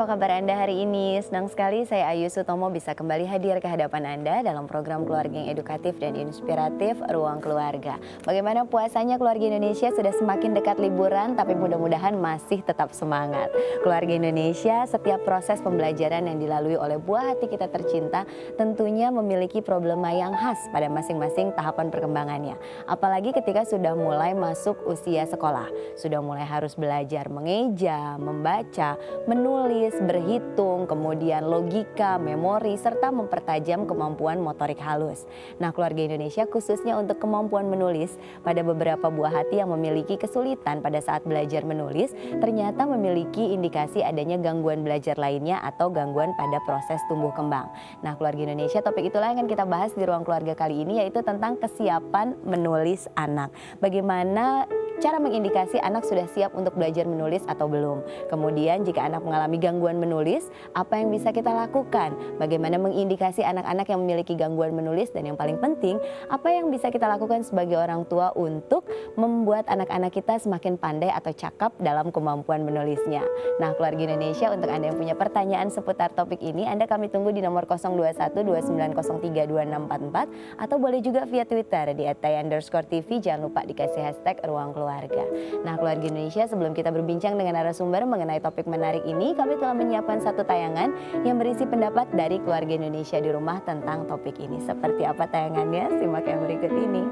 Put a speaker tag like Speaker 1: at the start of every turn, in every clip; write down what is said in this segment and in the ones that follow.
Speaker 1: apa kabar Anda hari ini? Senang sekali saya Ayu Sutomo bisa kembali hadir ke hadapan Anda dalam program keluarga yang edukatif dan inspiratif Ruang Keluarga. Bagaimana puasanya keluarga Indonesia? Sudah semakin dekat liburan, tapi mudah-mudahan masih tetap semangat. Keluarga Indonesia, setiap proses pembelajaran yang dilalui oleh buah hati kita tercinta tentunya memiliki problema yang khas pada masing-masing tahapan perkembangannya. Apalagi ketika sudah mulai masuk usia sekolah, sudah mulai harus belajar mengeja, membaca, menulis, berhitung, kemudian logika, memori, serta mempertajam kemampuan motorik halus. Nah, keluarga Indonesia khususnya untuk kemampuan menulis, pada beberapa buah hati yang memiliki kesulitan pada saat belajar menulis, ternyata memiliki indikasi adanya gangguan belajar lainnya atau gangguan pada proses tumbuh kembang. Nah, keluarga Indonesia, topik itulah yang akan kita bahas di ruang keluarga kali ini, yaitu tentang kesiapan menulis anak. Bagaimana cara mengindikasi anak sudah siap untuk belajar menulis atau belum. Kemudian jika anak mengalami gangguan menulis, apa yang bisa kita lakukan? Bagaimana mengindikasi anak-anak yang memiliki gangguan menulis, dan yang paling penting, apa yang bisa kita lakukan sebagai orang tua untuk membuat anak-anak kita semakin pandai atau cakap dalam kemampuan menulisnya. Nah, keluarga Indonesia, untuk Anda yang punya pertanyaan seputar topik ini, Anda kami tunggu di nomor 021 2903 2644 atau boleh juga via Twitter di @tay_tv. Jangan lupa dikasih hashtag Ruang Keluarga. Nah, keluarga Indonesia, sebelum kita berbincang dengan narasumber mengenai topik menarik ini, kami telah menyiapkan satu tayangan yang berisi pendapat dari keluarga Indonesia di rumah tentang topik ini. Seperti apa tayangannya? Simak yang berikut ini.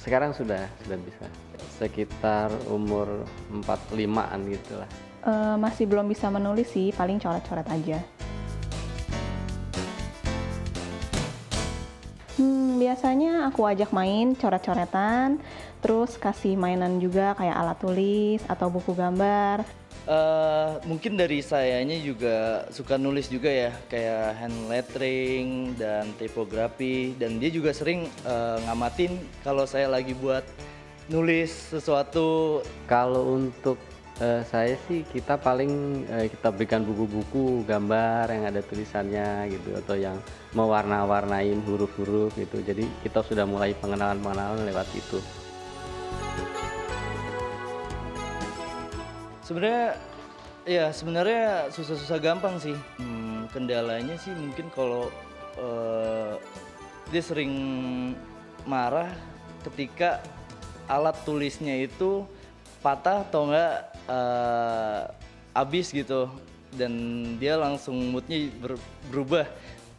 Speaker 2: Sekarang sudah bisa, sekitar umur 45-an gitu lah.
Speaker 3: Masih belum bisa menulis sih, paling coret-coret aja. Biasanya aku ajak main coret-coretan, terus kasih mainan juga kayak alat tulis atau buku gambar.
Speaker 4: Mungkin dari sayanya juga suka nulis juga ya, kayak hand lettering dan tipografi, dan dia juga sering ngamatin kalau saya lagi buat nulis sesuatu.
Speaker 2: Kalau untuk saya sih, kita paling kita berikan buku-buku gambar yang ada tulisannya gitu, atau yang mewarna-warnain huruf-huruf gitu. Jadi kita sudah mulai pengenalan lewat itu.
Speaker 4: Sebenarnya susah-susah gampang sih. Kendalanya sih mungkin kalau dia sering marah ketika alat tulisnya itu patah atau enggak habis gitu, dan dia langsung moodnya berubah.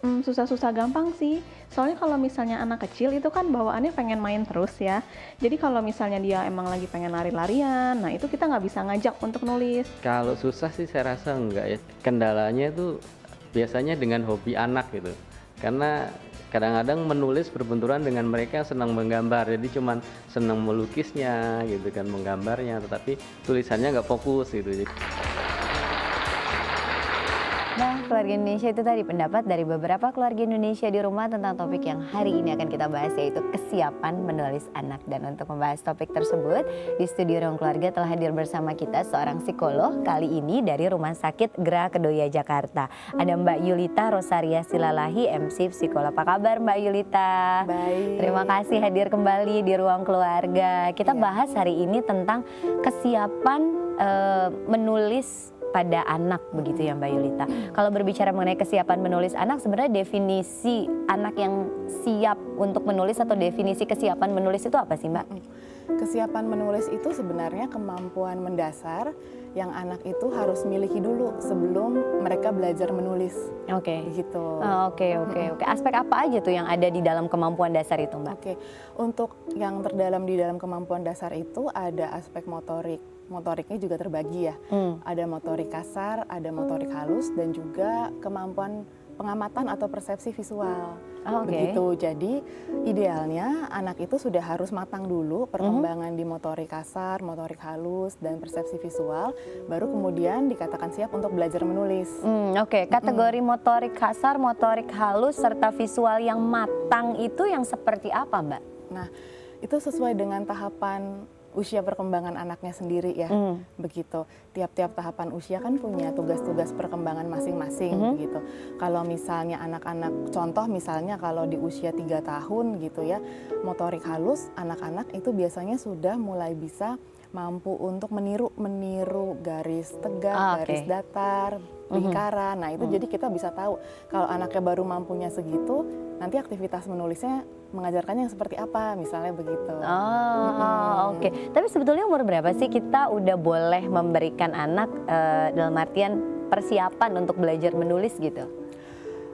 Speaker 3: Susah-susah gampang sih, soalnya kalau misalnya anak kecil itu kan bawaannya pengen main terus ya. Jadi kalau misalnya dia emang lagi pengen lari-larian, nah itu kita nggak bisa ngajak untuk nulis.
Speaker 2: Kalau susah sih saya rasa enggak ya. Kendalanya itu biasanya dengan hobi anak gitu. Karena kadang-kadang menulis berbenturan dengan mereka yang senang menggambar. Jadi cuman senang melukisnya gitu kan, menggambarnya, tetapi tulisannya nggak fokus gitu.
Speaker 1: Nah, keluarga Indonesia, itu tadi pendapat dari beberapa keluarga Indonesia di rumah tentang topik yang hari ini akan kita bahas, yaitu kesiapan menulis anak. Dan untuk membahas topik tersebut, di studio Ruang Keluarga telah hadir bersama kita seorang psikolog, kali ini dari Rumah Sakit Gra Kedoya Jakarta. Ada Mbak Yulita Rosaria Silalahi, MC Psikolog. Apa kabar Mbak Yulita?
Speaker 5: Baik.
Speaker 1: Terima kasih hadir kembali di Ruang Keluarga. Kita bahas hari ini tentang kesiapan menulis pada anak, begitu ya Mbak Yulita. Kalau berbicara mengenai kesiapan menulis anak, sebenarnya definisi anak yang siap untuk menulis atau definisi kesiapan menulis itu apa sih Mbak?
Speaker 5: Kesiapan menulis itu sebenarnya kemampuan mendasar yang anak itu harus miliki dulu sebelum mereka belajar menulis.
Speaker 1: Oke.
Speaker 5: Gitu.
Speaker 1: Oke. Aspek apa aja tuh yang ada di dalam kemampuan dasar itu Mbak?
Speaker 5: Oke. Untuk yang terdalam di dalam kemampuan dasar itu ada aspek motorik. Motoriknya juga terbagi ya. Ada motorik kasar, ada motorik halus, dan juga kemampuan pengamatan atau persepsi visual. Begitu. Jadi idealnya anak itu sudah harus matang dulu perkembangan di motorik kasar, motorik halus, dan persepsi visual, baru kemudian dikatakan siap untuk belajar menulis.
Speaker 1: Oke. Kategori motorik kasar, motorik halus, serta visual yang matang itu yang seperti apa Mbak?
Speaker 5: Nah, itu sesuai dengan tahapan usia perkembangan anaknya sendiri ya, begitu. Tiap-tiap tahapan usia kan punya tugas-tugas perkembangan masing-masing, begitu. Kalau misalnya anak-anak, contoh misalnya kalau di usia 3 tahun gitu ya, motorik halus, anak-anak itu biasanya sudah mulai bisa mampu untuk meniru garis tegak,
Speaker 1: Oke.
Speaker 5: garis datar, lingkaran. Nah, itu jadi kita bisa tahu kalau anaknya baru mampunya segitu, nanti aktivitas menulisnya mengajarkannya yang seperti apa, misalnya begitu.
Speaker 1: Oh, oke. Tapi sebetulnya umur berapa sih kita udah boleh memberikan anak dalam artian persiapan untuk belajar menulis gitu?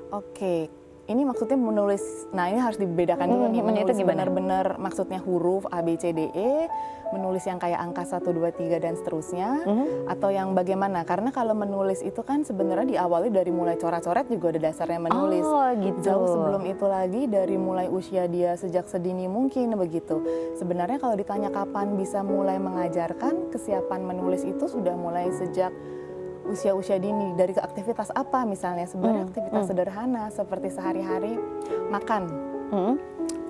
Speaker 5: Oke, ini maksudnya menulis. Nah, ini harus dibedakan dulu nih.
Speaker 1: itu
Speaker 5: Menulis
Speaker 1: gimana?
Speaker 5: benar-benar maksudnya huruf A, B, C, D, E, menulis yang kayak angka 1, 2, 3 dan seterusnya, atau yang bagaimana? Karena kalau menulis itu kan sebenarnya diawali dari mulai coret-coret juga ada dasarnya menulis.
Speaker 1: Oh, gitu.
Speaker 5: Jauh sebelum itu lagi dari mulai usia dia sejak sedini mungkin begitu. Sebenarnya kalau ditanya kapan bisa mulai mengajarkan, kesiapan menulis itu sudah mulai sejak usia-usia dini. Dari ke aktivitas apa misalnya? Sebenarnya aktivitas sederhana seperti sehari-hari makan.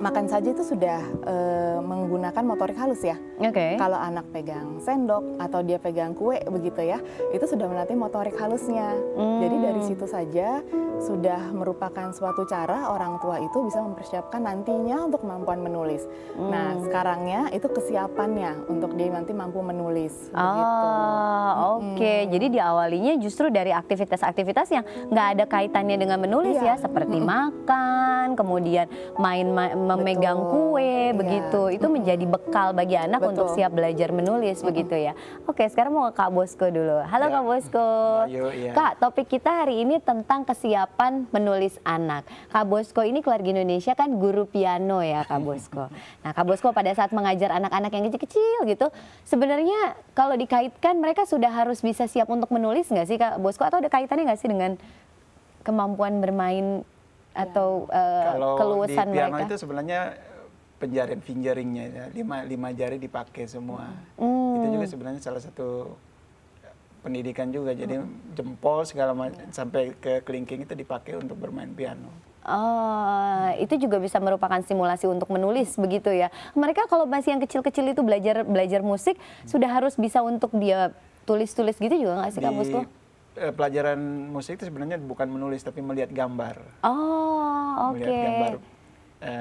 Speaker 5: Makan saja itu sudah menggunakan motorik halus ya.
Speaker 1: Oke.
Speaker 5: Kalau anak pegang sendok atau dia pegang kue begitu ya, itu sudah melatih motorik halusnya. Jadi dari situ saja sudah merupakan suatu cara orang tua itu bisa mempersiapkan nantinya untuk kemampuan menulis. Nah, sekarangnya itu kesiapannya untuk dia nanti mampu menulis. Begitu.
Speaker 1: Oh, oke. Jadi diawalinya justru dari aktivitas-aktivitas yang nggak ada kaitannya dengan menulis
Speaker 5: Iya.
Speaker 1: ya, seperti makan, kemudian memegang
Speaker 5: Betul.
Speaker 1: kue,
Speaker 5: Iya.
Speaker 1: begitu. Itu menjadi bekal bagi anak untuk
Speaker 5: Betul.
Speaker 1: siap belajar menulis, begitu ya. Oke, sekarang mau ke Kak Bosko dulu. Halo
Speaker 6: Ya.
Speaker 1: Kak Bosko.
Speaker 6: Ayo, iya.
Speaker 1: Kak, topik kita hari ini tentang kesiapan menulis anak. Kak Bosko ini keluarga Indonesia kan guru piano ya Kak Bosko. Nah Kak Bosko pada saat mengajar anak-anak yang kecil-kecil gitu, sebenarnya kalau dikaitkan mereka sudah harus bisa siap untuk menulis nggak sih Kak Bosko? Atau ada kaitannya nggak sih dengan kemampuan bermain atau
Speaker 6: Kalau di
Speaker 1: keluasan
Speaker 6: piano
Speaker 1: mereka?
Speaker 6: itu sebenarnya penjarian fingeringnya ya, lima jari dipakai semua. Itu juga sebenarnya salah satu pendidikan juga. Jadi jempol segala macam sampai ke kelingking itu dipakai untuk bermain piano.
Speaker 1: Oh, itu juga bisa merupakan simulasi untuk menulis begitu ya. Mereka kalau masih yang kecil-kecil itu belajar musik sudah harus bisa untuk dia tulis-tulis gitu juga nggak sih Kak Bosko?
Speaker 6: Pelajaran musik itu sebenarnya bukan menulis tapi melihat gambar.
Speaker 1: Oh, oke.
Speaker 6: Melihat gambar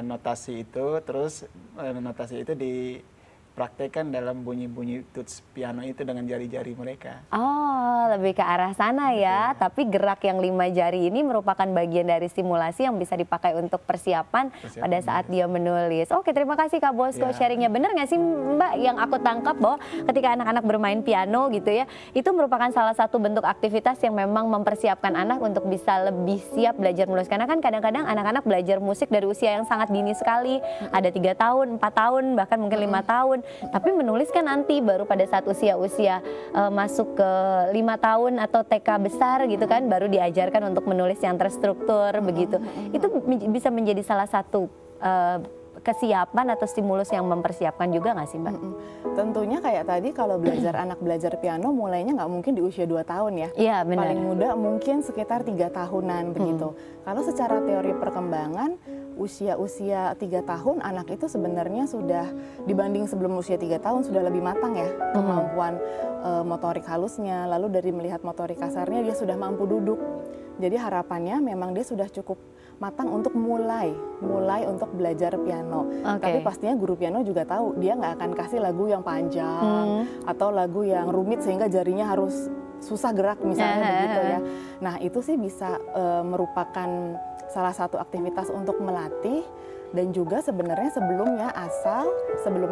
Speaker 6: notasi itu, terus notasi itu dipraktekkan dalam bunyi-bunyi tuts piano itu dengan jari-jari mereka.
Speaker 1: Oh, lebih ke arah sana ya. Tapi gerak yang 5 jari ini merupakan bagian dari simulasi yang bisa dipakai untuk persiapan pada saat dia menulis. Oke, terima kasih Kak Bosko
Speaker 6: Ya.
Speaker 1: sharingnya. Bener nggak sih Mbak yang aku tangkap bahwa ketika anak-anak bermain piano gitu ya, itu merupakan salah satu bentuk aktivitas yang memang mempersiapkan anak untuk bisa lebih siap belajar menulis. Karena kan kadang-kadang anak-anak belajar musik dari usia yang sangat dini sekali. Ada 3 tahun, 4 tahun, bahkan mungkin 5 tahun. Tapi menulis kan nanti baru pada saat usia-usia masuk ke 5 tahun atau TK besar gitu kan, baru diajarkan untuk menulis yang terstruktur begitu. Itu bisa menjadi salah satu kesiapan atau stimulus yang mempersiapkan juga nggak sih Mbak?
Speaker 5: Tentunya kayak tadi kalau anak belajar piano mulainya nggak mungkin di usia 2 tahun ya.
Speaker 1: Iya benar.
Speaker 5: Paling muda mungkin sekitar 3 tahunan begitu. Kalau secara teori perkembangan usia 3 tahun anak itu sebenarnya sudah dibanding sebelum usia 3 tahun sudah lebih matang ya kemampuan motorik halusnya, lalu dari melihat motorik kasarnya dia sudah mampu duduk. Jadi harapannya memang dia sudah cukup matang untuk mulai untuk belajar piano.
Speaker 1: Oke.
Speaker 5: Tapi pastinya guru piano juga tahu dia nggak akan kasih lagu yang panjang atau lagu yang rumit sehingga jarinya harus susah gerak misalnya begitu ya. Nah itu sih bisa merupakan salah satu aktivitas untuk melatih. Dan juga sebenarnya sebelumnya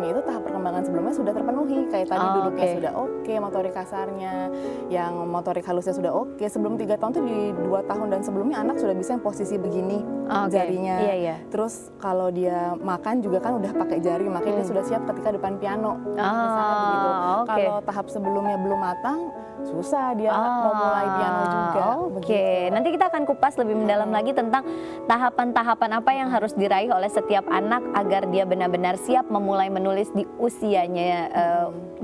Speaker 5: itu tahap perkembangan sebelumnya sudah terpenuhi. Kayak tadi duduknya
Speaker 1: oke.
Speaker 5: sudah oke, motorik kasarnya, yang motorik halusnya sudah oke. Sebelum 3 tahun tuh di 2 tahun dan sebelumnya anak sudah bisa yang posisi begini
Speaker 1: Oke,
Speaker 5: jarinya.
Speaker 1: iya.
Speaker 5: Terus kalau dia makan juga kan udah pakai jari, makanya dia sudah siap ketika depan piano. Misalnya begitu.
Speaker 1: oke.
Speaker 5: Kalau tahap sebelumnya belum matang, susah dia mau mulai piano juga.
Speaker 1: Oke,
Speaker 5: begitu.
Speaker 1: nanti kita akan kupas lebih mendalam lagi tentang tahapan-tahapan apa yang harus diraih oleh setiap anak agar dia benar-benar siap memulai menulis di usianya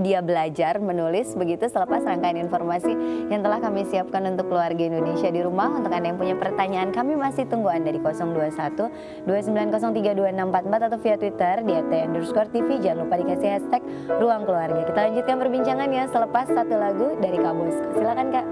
Speaker 1: dia belajar menulis begitu. Selepas rangkaian informasi yang telah kami siapkan untuk keluarga Indonesia di rumah. Untuk Anda yang punya pertanyaan, kami masih tunggu Anda di 021 2903 2644 atau via Twitter di @t_tv. Jangan lupa dikasih hashtag Ruang Keluarga. Kita lanjutkan perbincangannya selepas satu lagu dari Kak Bosko. Silakan Kak.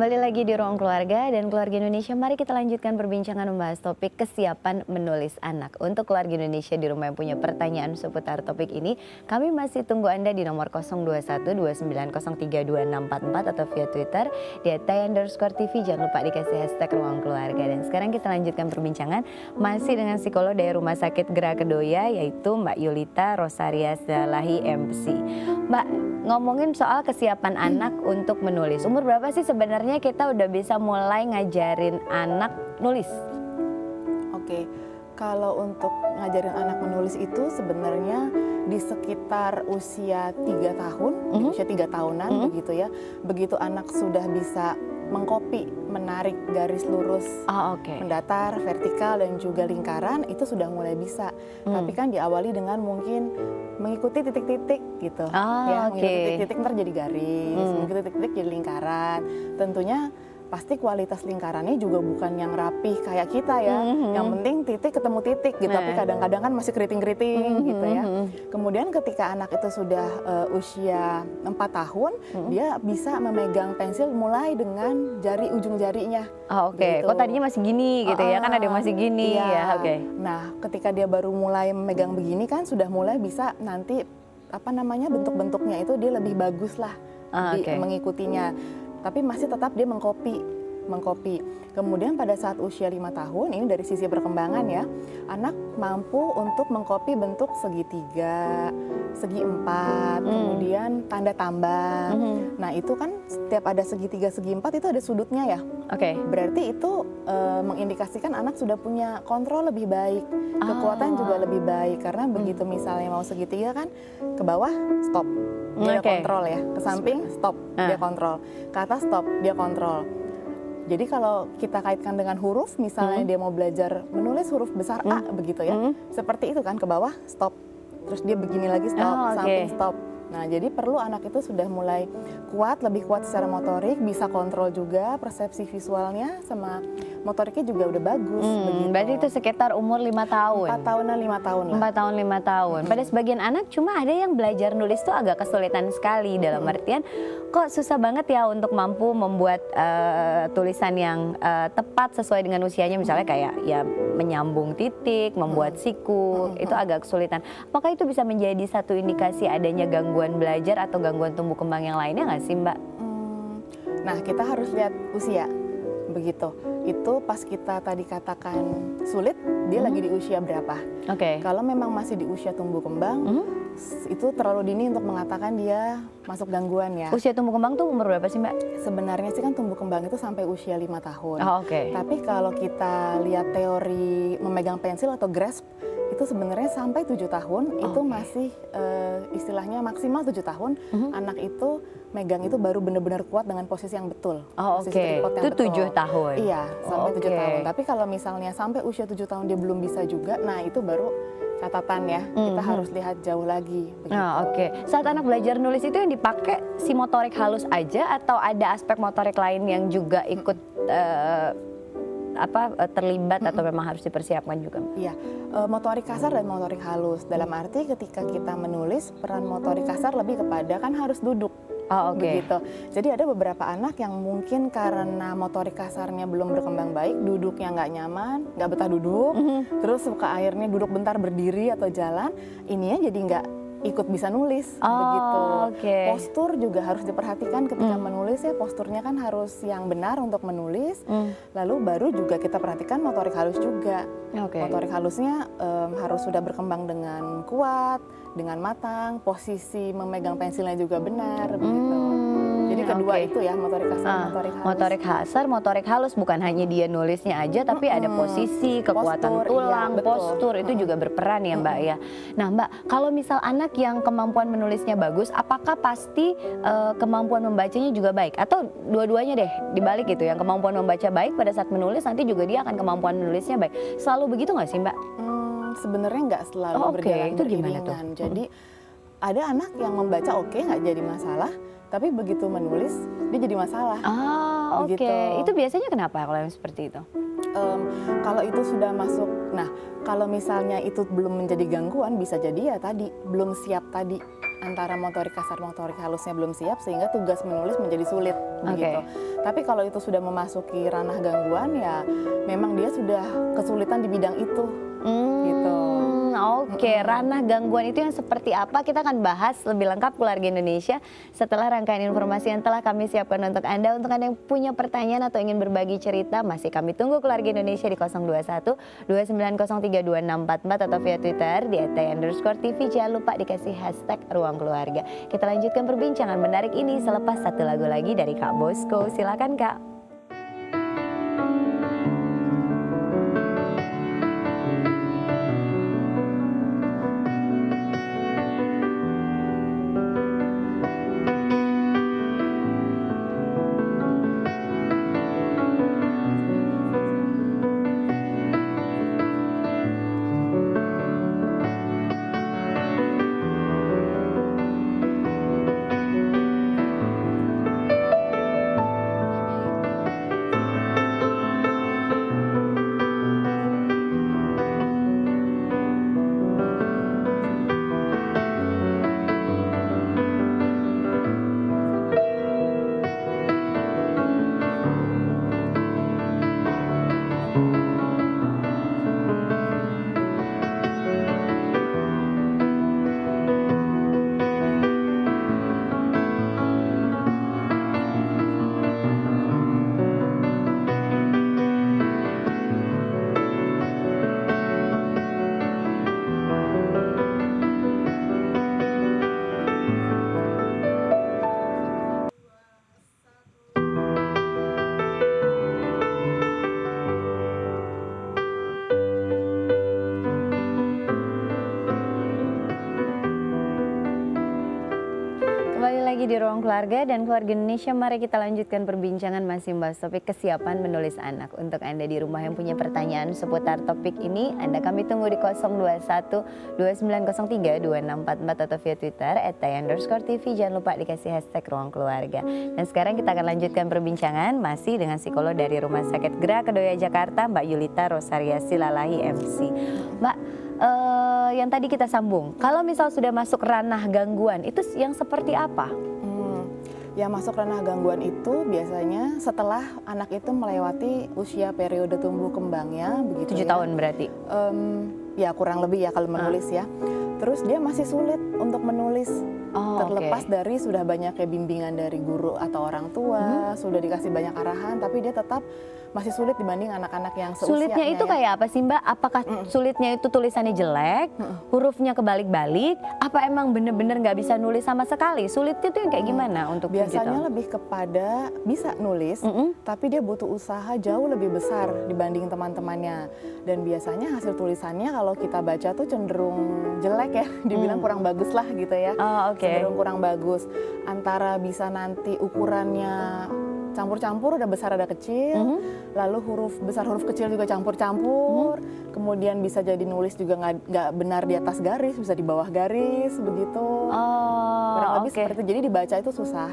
Speaker 1: Kembali lagi di Ruang Keluarga dan Keluarga Indonesia, mari kita lanjutkan perbincangan membahas topik kesiapan menulis anak. Untuk Keluarga Indonesia di rumah yang punya pertanyaan seputar topik ini, kami masih tunggu Anda di nomor 0212903244 atau via Twitter di @tay_tv. Jangan lupa dikasih hashtag Ruang Keluarga. Dan sekarang kita lanjutkan perbincangan masih dengan psikolog dari Rumah Sakit Gera Kedoya, yaitu Mbak Yulita Rosaria Salahi MC. Mbak, ngomongin soal kesiapan anak untuk menulis. Umur berapa sih sebenarnya kita udah bisa mulai ngajarin anak nulis?
Speaker 5: Oke, kalau untuk ngajarin anak menulis itu sebenarnya di sekitar usia 3 tahun, di usia 3 tahunan begitu ya. Begitu anak sudah bisa mengcopy, menarik garis lurus, mendatar, vertikal dan juga lingkaran, itu sudah mulai bisa. Tapi kan diawali dengan mungkin mengikuti titik-titik gitu. Mengikuti titik-titik ntar jadi garis, mengikuti titik-titik jadi lingkaran. Tentunya pasti kualitas lingkarannya juga bukan yang rapih kayak kita ya. Yang penting titik ketemu titik gitu, tapi kadang-kadang kan masih keriting-keriting gitu ya. Kemudian ketika anak itu sudah usia 4 tahun, dia bisa memegang pensil mulai dengan jari ujung jarinya. Gitu.
Speaker 1: Kok tadinya masih gini gitu ya, kan ada yang masih gini ya.
Speaker 5: Nah, ketika dia baru mulai memegang begini kan sudah mulai bisa nanti bentuk-bentuknya itu dia lebih bagus lah mengikutinya. Tapi masih tetap dia mengcopy. Kemudian pada saat usia 5 tahun, ini dari sisi perkembangan ya, anak mampu untuk mengcopy bentuk segitiga, segi 4, kemudian tanda tambang. Nah itu kan setiap ada segitiga, segi 4 itu ada sudutnya ya. Berarti itu mengindikasikan anak sudah punya kontrol lebih baik, kekuatan juga lebih baik. Karena begitu misalnya mau segitiga kan, ke bawah stop, dia kontrol ya, ke samping stop, dia kontrol, ke atas stop, dia kontrol. Jadi kalau kita kaitkan dengan huruf, misalnya dia mau belajar menulis huruf besar A begitu ya, seperti itu kan, ke bawah stop, terus dia begini lagi stop, samping stop. Nah jadi perlu anak itu sudah mulai kuat, lebih kuat secara motorik, bisa kontrol juga persepsi visualnya, sama motoriknya juga udah bagus. Begitu.
Speaker 1: Berarti itu sekitar umur 5 tahun?
Speaker 5: 4 tahunan, 5 tahun lah.
Speaker 1: 4 tahun, 5 tahun. Pada sebagian anak cuma ada yang belajar nulis tuh agak kesulitan sekali, dalam artian kok susah banget ya untuk mampu membuat tulisan yang tepat sesuai dengan usianya, misalnya kayak ya menyambung titik, membuat siku, itu agak kesulitan. Apakah itu bisa menjadi satu indikasi adanya gangguan belajar atau gangguan tumbuh kembang yang lainnya nggak sih Mbak?
Speaker 5: Nah kita harus lihat usia, begitu. Itu pas kita tadi katakan sulit, dia lagi di usia berapa. Kalau memang masih di usia tumbuh kembang, itu terlalu dini untuk mengatakan dia masuk gangguan ya.
Speaker 1: Usia tumbuh kembang tuh umur berapa sih Mbak?
Speaker 5: Sebenarnya sih kan tumbuh kembang itu sampai usia 5 tahun. Tapi kalau kita lihat teori memegang pensil atau grasp, itu sebenarnya sampai 7 tahun itu masih istilahnya maksimal 7 tahun anak itu megang itu baru benar-benar kuat dengan posisi yang betul.
Speaker 1: Itu 7 tahun?
Speaker 5: Iya, sampai 7 tahun. Tapi kalau misalnya sampai usia 7 tahun dia belum bisa juga, nah itu baru catatan ya, kita harus lihat jauh lagi.
Speaker 1: Saat anak belajar nulis itu yang dipakai si motorik halus aja atau ada aspek motorik lain yang juga ikut terlibat atau memang harus dipersiapkan juga?
Speaker 5: Iya, motorik kasar dan motorik halus. Dalam arti ketika kita menulis, peran motorik kasar lebih kepada kan harus duduk. Begitu. Jadi ada beberapa anak yang mungkin karena motorik kasarnya belum berkembang baik, duduknya nggak nyaman, nggak betah duduk, terus suka akhirnya duduk bentar berdiri atau jalan, ininya jadi nggak ikut bisa nulis. Begitu. Postur juga harus diperhatikan ketika menulis ya, posturnya kan harus yang benar untuk menulis. Lalu baru juga kita perhatikan motorik halus juga. Motorik halusnya harus sudah berkembang dengan kuat, dengan matang, posisi memegang pensilnya juga benar begitu. Jadi kedua itu ya, motorik kasar, motorik halus.
Speaker 1: Motorik kasar, motorik halus, bukan hanya dia nulisnya aja, tapi ada posisi, kekuatan
Speaker 5: postur,
Speaker 1: tulang, postur itu juga berperan ya Mbak ya. Nah Mbak, kalau misal anak yang kemampuan menulisnya bagus, apakah pasti kemampuan membacanya juga baik? Atau dua-duanya deh dibalik gitu, yang kemampuan membaca baik pada saat menulis nanti juga dia akan kemampuan menulisnya baik. Selalu begitu nggak sih Mbak?
Speaker 5: Sebenarnya nggak selalu berjalan
Speaker 1: itu gimana tuh?
Speaker 5: Jadi ada anak yang membaca nggak jadi masalah, tapi begitu menulis dia jadi masalah.
Speaker 1: Itu biasanya kenapa kalau yang seperti itu?
Speaker 5: Kalau itu sudah masuk, nah kalau misalnya itu belum menjadi gangguan, bisa jadi ya tadi belum siap tadi. antara motorik kasar motorik halusnya belum siap sehingga tugas menulis menjadi sulit begitu. Tapi kalau itu sudah memasuki ranah gangguan ya memang dia sudah kesulitan di bidang itu gitu.
Speaker 1: Oke, ranah gangguan itu yang seperti apa kita akan bahas lebih lengkap Keluarga Indonesia setelah rangkaian informasi yang telah kami siapkan untuk Anda. Untuk Anda yang punya pertanyaan atau ingin berbagi cerita, masih kami tunggu Keluarga Indonesia di 021 2903 2644 atau via Twitter di @tay_tv. Jangan lupa dikasih hashtag Ruang Keluarga. Kita lanjutkan perbincangan menarik ini selepas satu lagu lagi dari Kak Bosco. Silakan Kak. Kembali lagi di Ruang Keluarga dan Keluarga Indonesia, mari kita lanjutkan perbincangan masih membahas topik kesiapan menulis anak. Untuk Anda di rumah yang punya pertanyaan seputar topik ini, Anda kami tunggu di 021 2903 2644 atau via Twitter @tay_tv. Jangan lupa dikasih hashtag Ruang Keluarga. Dan sekarang kita akan lanjutkan perbincangan masih dengan psikolog dari Rumah Sakit Gera Kedoya Jakarta, Mbak Yulita Rosaria Silalahi MC. Mbak, yang tadi kita sambung, kalau misal sudah masuk ranah gangguan itu yang seperti apa?
Speaker 5: Yang masuk ranah gangguan itu biasanya setelah anak itu melewati usia periode tumbuh kembangnya begitu
Speaker 1: 7 tahun berarti?
Speaker 5: Ya kurang lebih ya kalau menulis ya. Terus dia masih sulit untuk menulis. Terlepas dari sudah banyaknya bimbingan dari guru atau orang tua, sudah dikasih banyak arahan, tapi dia tetap masih sulit dibanding anak-anak yang seusianya.
Speaker 1: Sulitnya itu kayak apa sih Mbak? Apakah sulitnya itu tulisannya jelek, hurufnya kebalik-balik, apa emang bener-bener nggak bisa nulis sama sekali? Sulitnya itu yang kayak gimana untuk
Speaker 5: biasanya lebih kepada bisa nulis, tapi dia butuh usaha jauh lebih besar dibanding teman-temannya. Dan biasanya hasil tulisannya kalau kita baca tuh cenderung jelek ya, dibilang kurang bagus lah gitu ya. Cenderung kurang bagus. Antara bisa nanti ukurannya campur-campur, ada besar ada kecil, lalu huruf besar huruf kecil juga campur-campur, kemudian bisa jadi nulis juga nggak benar di atas garis, bisa di bawah garis begitu. Kurang lebih seperti itu. Jadi dibaca itu susah.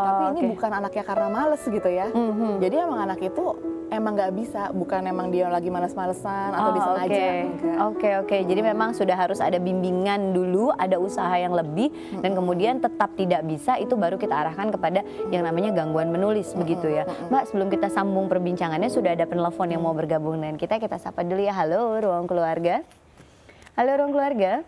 Speaker 5: Tapi ini bukan anaknya karena males gitu ya. Jadi emang anak itu emang nggak bisa, bukan emang dia lagi males-malesan atau disengaja.
Speaker 1: Oke. Jadi memang sudah harus ada bimbingan dulu, ada usaha yang lebih, dan kemudian tetap tidak bisa, itu baru kita arahkan kepada yang namanya gangguan menulis begitu ya. Mbak, sebelum kita sambung perbincangannya sudah ada penelpon yang mau bergabung dengan kita sapa dulu ya. Halo Ruang Keluarga. Halo Ruang Keluarga.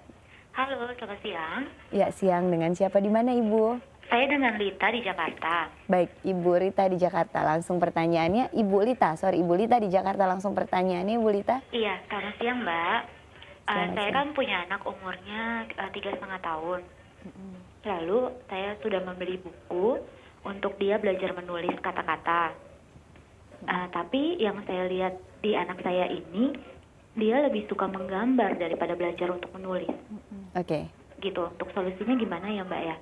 Speaker 7: Halo, selamat siang.
Speaker 1: Ya, siang. Dengan siapa, di mana Ibu?
Speaker 7: Saya dengan Lita di Jakarta.
Speaker 1: Baik, Ibu Rita di Jakarta. Langsung pertanyaannya, Ibu Lita di Jakarta. Langsung pertanyaannya, Ibu Lita.
Speaker 7: Iya, selamat siang Mbak. Saya kan punya anak umurnya 3,5 tahun. Lalu saya sudah membeli buku untuk dia belajar menulis kata-kata. Tapi yang saya lihat di anak saya ini, dia lebih suka menggambar daripada belajar untuk menulis. Gitu. Untuk solusinya gimana ya Mbak ya?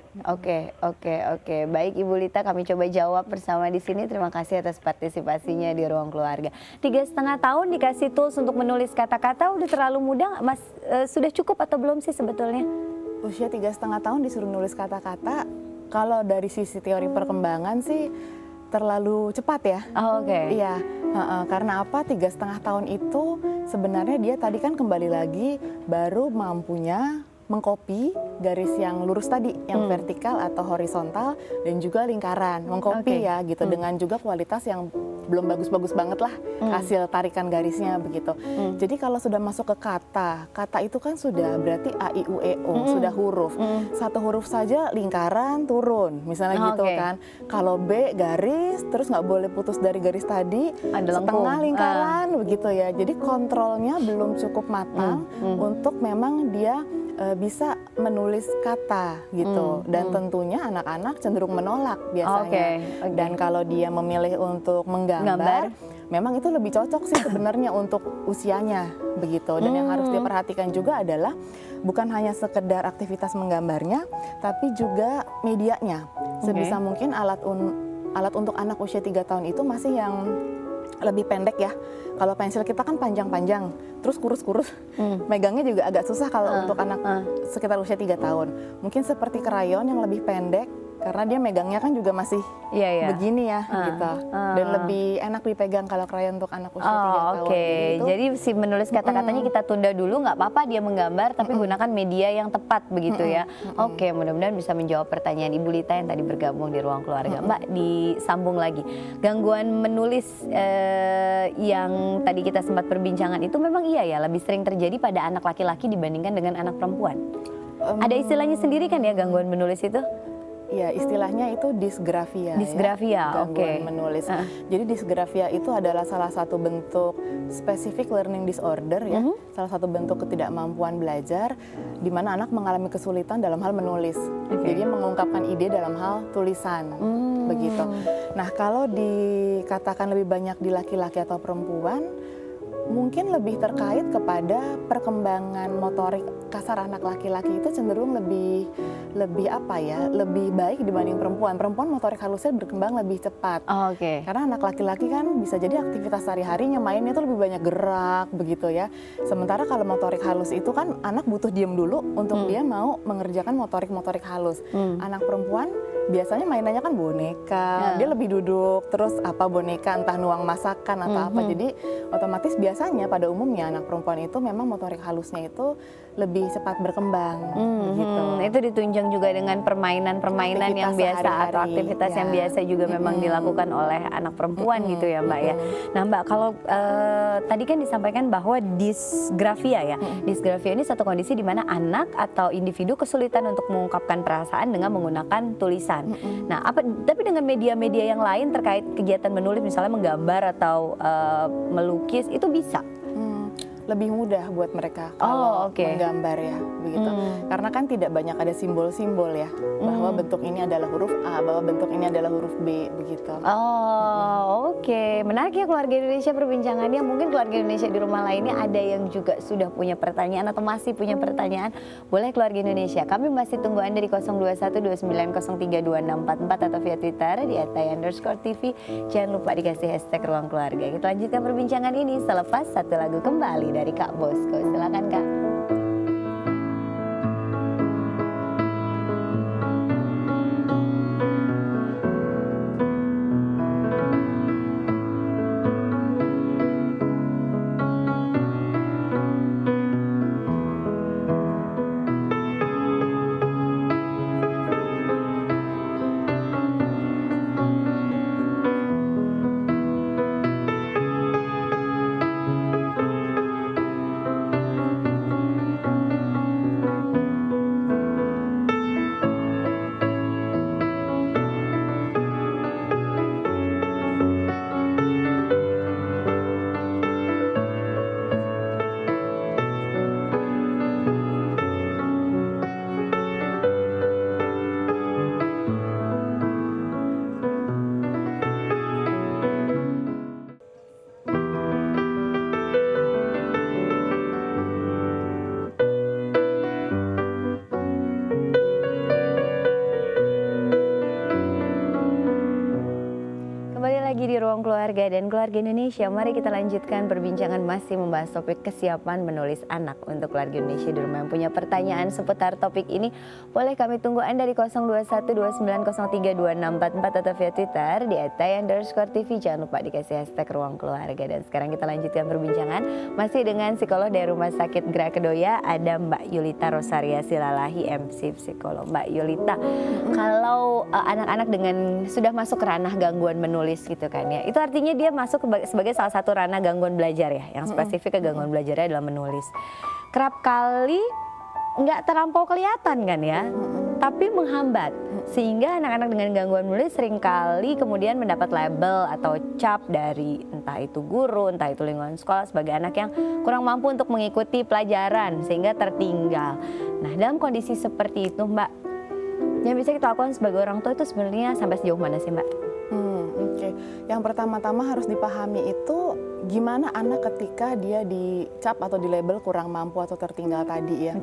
Speaker 1: Oke. Baik Ibu Lita, kami coba jawab bersama di sini. Terima kasih atas partisipasinya di Ruang Keluarga. 3,5 tahun dikasih tools untuk menulis kata-kata, udah terlalu mudah Mas? Sudah cukup atau belum sih sebetulnya?
Speaker 5: Usia 3,5 tahun disuruh nulis kata-kata, kalau dari sisi teori perkembangan sih terlalu cepat ya. Iya, karena apa? 3,5 tahun itu sebenarnya dia tadi kan kembali lagi baru mampunya mengcopy garis yang lurus tadi, yang vertikal atau horizontal, dan juga lingkaran, mengcopy ya gitu, dengan juga kualitas yang belum bagus-bagus banget lah hasil tarikan garisnya begitu. Jadi kalau sudah masuk ke kata, kata itu kan sudah berarti A, I, U, E, O, sudah huruf. Satu huruf saja lingkaran turun, misalnya gitu kan. Kalau B garis, terus nggak boleh putus dari garis tadi,
Speaker 1: Ada
Speaker 5: setengah
Speaker 1: lengkung.
Speaker 5: lingkaran begitu ya. Jadi kontrolnya belum cukup matang untuk memang dia bisa menulis kata gitu, dan tentunya anak-anak cenderung menolak biasanya.
Speaker 1: Oke.
Speaker 5: Dan kalau dia memilih untuk menggambar, memang itu lebih cocok sih sebenarnya untuk usianya begitu. Dan yang harus diperhatikan juga adalah bukan hanya sekedar aktivitas menggambarnya, tapi juga medianya. Sebisa mungkin alat untuk anak usia 3 tahun itu masih yang lebih pendek ya. Kalau pensil kita kan panjang-panjang, terus kurus-kurus. Megangnya juga agak susah kalau untuk anak sekitar usia 3 tahun. Mungkin seperti krayon yang lebih pendek, karena dia megangnya kan juga masih begini ya gitu. Dan lebih enak dipegang kalau krayon untuk anak usia 3 tahun.
Speaker 1: Oke,
Speaker 5: gitu.
Speaker 1: jadi si menulis kata-katanya kita tunda dulu, nggak apa-apa dia menggambar, tapi gunakan media yang tepat begitu ya. Oke, mudah-mudahan bisa menjawab pertanyaan Ibu Lita yang tadi bergabung di Ruang Keluarga. Mbak, disambung lagi. Gangguan menulis yang tadi kita sempat perbincangan itu memang iya ya, lebih sering terjadi pada anak laki-laki dibandingkan dengan anak perempuan. Ada istilahnya sendiri kan ya gangguan menulis itu?
Speaker 5: Ya, istilahnya itu disgrafia.
Speaker 1: Disgrafia,
Speaker 5: gangguan menulis. Jadi disgrafia itu adalah salah satu bentuk specific learning disorder ya, salah satu bentuk ketidakmampuan belajar di mana anak mengalami kesulitan dalam hal menulis. Jadi mengungkapkan ide dalam hal tulisan, begitu. Nah, kalau dikatakan lebih banyak di laki-laki atau perempuan, mungkin lebih terkait kepada perkembangan motorik kasar anak laki-laki itu cenderung lebih apa ya, lebih baik dibanding perempuan. Perempuan motorik halusnya berkembang lebih cepat. Karena anak laki-laki kan bisa jadi aktivitas sehari-harinya mainnya itu lebih banyak gerak begitu ya. Sementara kalau motorik halus itu kan anak butuh diam dulu untuk dia mau mengerjakan motorik halus. Anak perempuan biasanya mainannya kan boneka, dia lebih duduk terus apa boneka entah nuang masakan atau apa. Jadi otomatis biasanya pada umumnya anak perempuan itu memang motorik halusnya itu lebih cepat berkembang gitu.
Speaker 1: Itu ditunjang juga dengan permainan-permainan yang biasa atau aktivitas yang biasa juga memang dilakukan oleh anak perempuan gitu ya Mbak ya. Nah Mbak, kalau tadi kan disampaikan bahwa disgrafia ya. Disgrafia ini satu kondisi di mana anak atau individu kesulitan untuk mengungkapkan perasaan dengan menggunakan tulisan. Nah, tapi dengan media-media yang lain terkait kegiatan menulis misalnya menggambar atau melukis itu bisa?
Speaker 5: Lebih mudah buat mereka kalau menggambar ya begitu, karena kan tidak banyak ada simbol-simbol ya bahwa bentuk ini adalah huruf A, bahwa bentuk ini adalah huruf B begitu.
Speaker 1: Menarik ya keluarga Indonesia perbincangannya. Mungkin keluarga Indonesia di rumah lainnya ada yang juga sudah punya pertanyaan atau masih punya pertanyaan, boleh keluarga Indonesia. Kami masih tunggu Anda di 0212903244 atau via Twitter di @tay_tv. Jangan lupa dikasih hashtag Ruang Keluarga. Kita lanjutkan perbincangan ini selepas satu lagu kembali dari Kak Bosco. Silakan Kak. keluarga dan keluarga Indonesia. Mari kita lanjutkan perbincangan masih membahas topik kesiapan menulis anak untuk keluarga Indonesia di rumah. Yang punya pertanyaan seputar topik ini, boleh kami tunggu Anda di 0212903244 atau via Twitter di @tay_tv. Jangan lupa dikasih hashtag Ruang Keluarga. Dan sekarang kita lanjutkan perbincangan masih dengan psikolog dari Rumah Sakit Gerak Kedoya, ada Mbak Yulita Rosaria Silalahi, MC psikolog. Mbak Yulita, kalau anak-anak dengan sudah masuk ke ranah gangguan menulis gitu kan ya, itu artinya dia masuk sebagai salah satu ranah gangguan belajar ya, yang spesifik ke gangguan belajarnya adalah menulis. Kerap kali nggak terlampau kelihatan kan ya, tapi menghambat, sehingga anak-anak dengan gangguan menulis seringkali kemudian mendapat label atau cap dari entah itu guru, entah itu lingkungan sekolah sebagai anak yang kurang mampu untuk mengikuti pelajaran sehingga tertinggal. Nah, dalam kondisi seperti itu Mbak, yang bisa kita lakukan sebagai orang tua itu sebenarnya sampai sejauh mana sih Mbak?
Speaker 5: Oke. Yang pertama-tama harus dipahami itu gimana anak ketika dia dicap atau di label kurang mampu atau tertinggal tadi ya.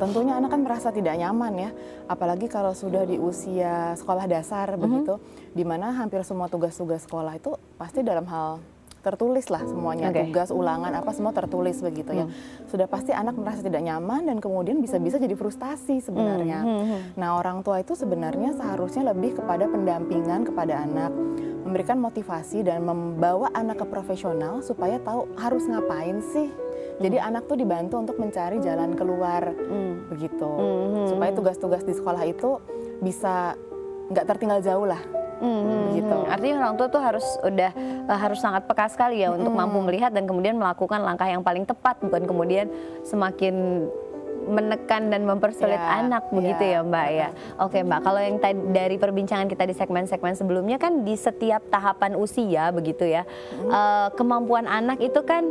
Speaker 5: Tentunya anak kan merasa tidak nyaman ya, apalagi kalau sudah di usia sekolah dasar begitu, di mana hampir semua tugas-tugas sekolah itu pasti dalam hal tertulis lah semuanya, tugas, ulangan, apa semua tertulis begitu ya. Sudah pasti anak merasa tidak nyaman dan kemudian bisa-bisa jadi frustasi sebenarnya. Nah, orang tua itu sebenarnya seharusnya lebih kepada pendampingan kepada anak, memberikan motivasi dan membawa anak ke profesional supaya tahu harus ngapain sih. Jadi anak tuh dibantu untuk mencari jalan keluar begitu, supaya tugas-tugas di sekolah itu bisa nggak tertinggal jauh lah. Gitu.
Speaker 1: Artinya orang tua tuh harus sangat peka sekali ya untuk mampu melihat dan kemudian melakukan langkah yang paling tepat, bukan kemudian semakin menekan dan mempersulit anak begitu ya Mbak ya. Oke Mbak, kalau yang tadi dari perbincangan kita di segmen-segmen sebelumnya kan di setiap tahapan usia begitu ya, kemampuan anak itu kan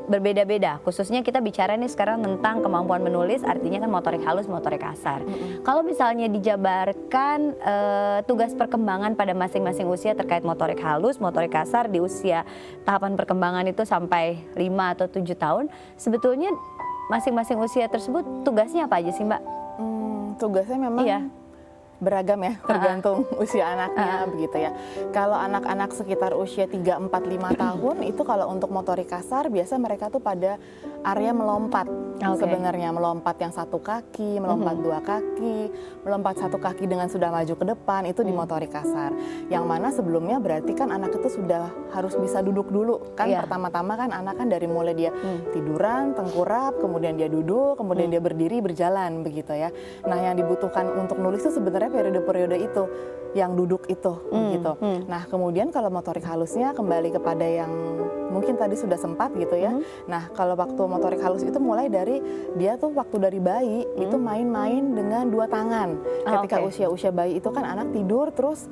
Speaker 1: berbeda-beda, khususnya kita bicara nih sekarang tentang kemampuan menulis, artinya kan motorik halus, motorik kasar. Kalau misalnya dijabarkan tugas perkembangan pada masing-masing usia terkait motorik halus, motorik kasar di usia tahapan perkembangan itu sampai 5 atau 7 tahun, sebetulnya masing-masing usia tersebut tugasnya apa aja sih Mbak?
Speaker 5: Tugasnya memang beragam ya, tergantung usia anaknya begitu ya. Kalau anak-anak sekitar usia 3, 4, 5 tahun itu kalau untuk motorik kasar biasa mereka tuh pada area melompat. Sebenarnya melompat yang satu kaki, melompat 2 kaki, melompat 1 kaki dengan sudah maju ke depan, itu di motorik kasar. Yang mana sebelumnya berarti kan anak itu sudah harus bisa duduk dulu. Kan pertama-tama kan anak kan dari mulai dia tiduran, tengkurap, kemudian dia duduk, kemudian dia berdiri, berjalan begitu ya. Nah, yang dibutuhkan untuk nulis itu sebenarnya periode-periode itu, yang duduk itu gitu. Nah, kemudian kalau motorik halusnya kembali kepada yang mungkin tadi sudah sempat gitu ya. Nah, kalau waktu motorik halus itu mulai dari dia tuh waktu dari bayi itu main-main dengan 2 tangan. Ketika usia-usia bayi itu kan anak tidur terus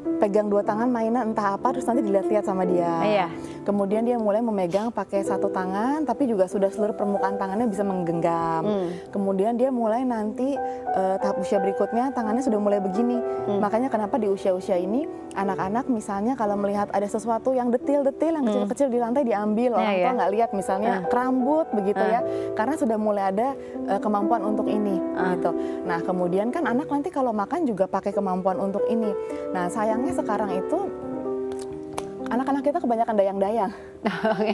Speaker 5: pegang 2 tangan mainan entah apa, terus nanti dilihat-lihat sama dia. Kemudian dia mulai memegang pakai 1 tangan, tapi juga sudah seluruh permukaan tangannya bisa menggenggam. Kemudian dia mulai nanti tahap usia berikutnya tangannya sudah mulai begini. Makanya kenapa di usia-usia ini anak-anak misalnya kalau melihat ada sesuatu yang detil-detil, yang kecil-kecil di lantai diambil, orang tua nggak lihat misalnya kerambut begitu ya, karena sudah mulai ada kemampuan untuk ini gitu. Nah, kemudian kan anak nanti kalau makan juga pakai kemampuan untuk ini. Nah, sayangnya sekarang itu anak-anak kita kebanyakan dayang-dayang,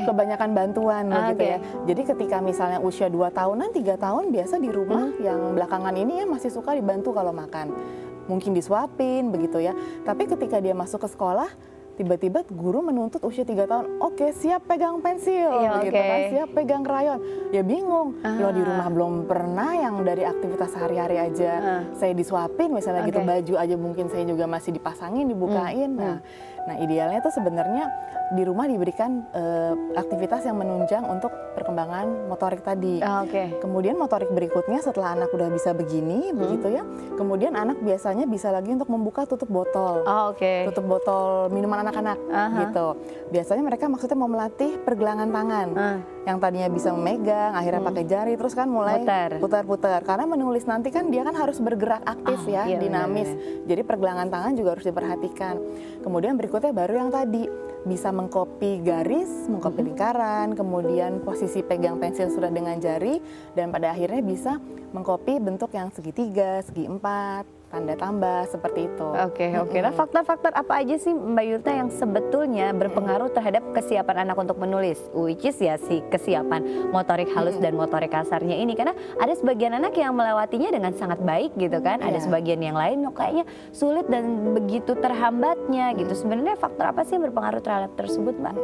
Speaker 5: kebanyakan bantuan begitu ya. Jadi ketika misalnya usia 2 tahunan, 3 tahun biasa di rumah yang belakangan ini ya masih suka dibantu kalau makan. Mungkin disuapin begitu ya. Tapi ketika dia masuk ke sekolah, tiba-tiba guru menuntut usia 3 tahun, oke, siap pegang pensil gitu kan, siap pegang krayon. Ya bingung, loh di rumah belum pernah yang dari aktivitas sehari-hari aja saya disuapin misalnya gitu, baju aja mungkin saya juga masih dipasangin, dibukain. Nah, idealnya tuh sebenarnya di rumah diberikan aktivitas yang menunjang untuk perkembangan motorik tadi. Kemudian motorik berikutnya setelah anak udah bisa begini, begitu ya. Kemudian anak biasanya bisa lagi untuk membuka tutup botol, tutup botol minuman anak-anak gitu. Biasanya mereka maksudnya mau melatih pergelangan tangan. Yang tadinya bisa memegang, akhirnya pakai jari, terus kan mulai putar-putar. Karena menulis nanti kan dia kan harus bergerak aktif ya, dinamis. Jadi pergelangan tangan juga harus diperhatikan. Kemudian berikutnya baru yang tadi, bisa mengcopy garis, mengcopy lingkaran, kemudian posisi pegang pensil sudah dengan jari, dan pada akhirnya bisa mengcopy bentuk yang segitiga, segi 4, tanda tambah seperti itu.
Speaker 1: Oke. Nah, faktor-faktor apa aja sih Mbak Yurta yang sebetulnya berpengaruh terhadap kesiapan anak untuk menulis? Which is ya si kesiapan motorik halus dan motorik kasarnya ini. Karena ada sebagian anak yang melewatinya dengan sangat baik gitu kan. Ada sebagian yang lain kayaknya sulit dan begitu terhambatnya gitu. Sebenarnya faktor apa sih yang berpengaruh terhadap tersebut, Mbak?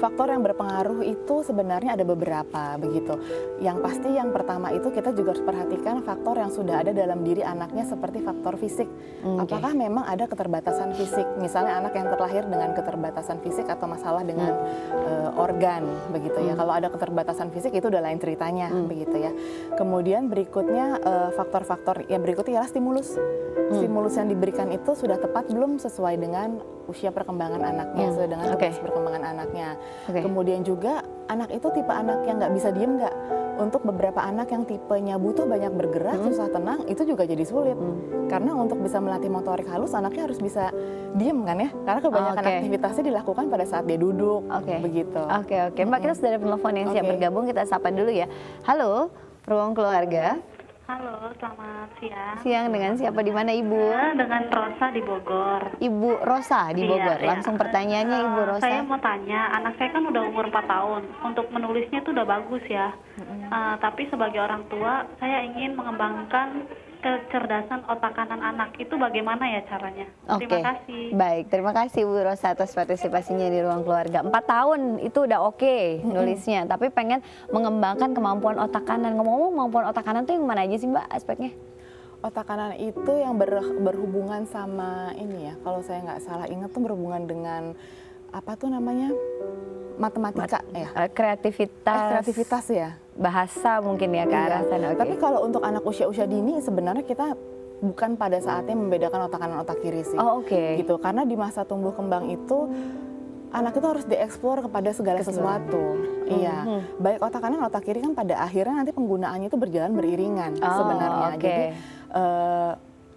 Speaker 5: Faktor yang berpengaruh itu sebenarnya ada beberapa begitu. Yang pasti yang pertama itu kita juga harus perhatikan faktor yang sudah ada dalam diri anaknya seperti faktor fisik. Apakah memang ada keterbatasan fisik? Misalnya anak yang terlahir dengan keterbatasan fisik atau masalah dengan organ begitu ya. Kalau ada keterbatasan fisik itu udah lain ceritanya begitu ya. Kemudian berikutnya faktor-faktor yang berikutnya ialah stimulus. Stimulus yang diberikan itu sudah tepat belum sesuai dengan usia perkembangan anaknya, sesuai dengan tugas perkembangan anaknya. Kemudian juga anak itu tipe anak yang nggak bisa diem nggak. Untuk beberapa anak yang tipenya butuh banyak bergerak, susah tenang, itu juga jadi sulit. Karena untuk bisa melatih motorik halus, anaknya harus bisa diem kan ya. Karena kebanyakan aktivitasnya dilakukan pada saat dia duduk, begitu.
Speaker 1: Oke. Mbak, kita sudah ada penelpon yang siap bergabung, kita sapa dulu ya. Halo, Ruang Keluarga.
Speaker 7: Halo, selamat siang.
Speaker 1: Siang, dengan siapa, di mana Ibu?
Speaker 7: Dengan Rosa di Bogor.
Speaker 1: Ibu Rosa di Bogor. Langsung pertanyaannya Ibu Rosa.
Speaker 7: Saya mau tanya, anak saya kan udah umur 4 tahun. Untuk menulisnya tuh udah bagus ya. Tapi sebagai orang tua, saya ingin mengembangkan kecerdasan otak kanan anak. Itu bagaimana ya caranya? Terima kasih.
Speaker 1: Baik, terima kasih Bu Rosa atas partisipasinya di Ruang Keluarga. 4 tahun itu udah oke nulisnya, tapi pengen mengembangkan kemampuan otak kanan. Ngomong-ngomong, kemampuan otak kanan tuh yang mana aja sih Mbak aspeknya?
Speaker 5: Otak kanan itu yang berhubungan sama ini ya, kalau saya nggak salah ingat tuh berhubungan dengan apa tuh namanya, matematika ya, kreativitas ya,
Speaker 1: bahasa mungkin ya ke arah sana.
Speaker 5: Tapi kalau untuk anak usia-usia dini sebenarnya kita bukan pada saatnya membedakan otak kanan otak kiri sih. Gitu, karena di masa tumbuh kembang itu anak itu harus dieksplor kepada segala sesuatu. Iya, baik otak kanan otak kiri kan pada akhirnya nanti penggunaannya itu berjalan beriringan sebenarnya. Jadi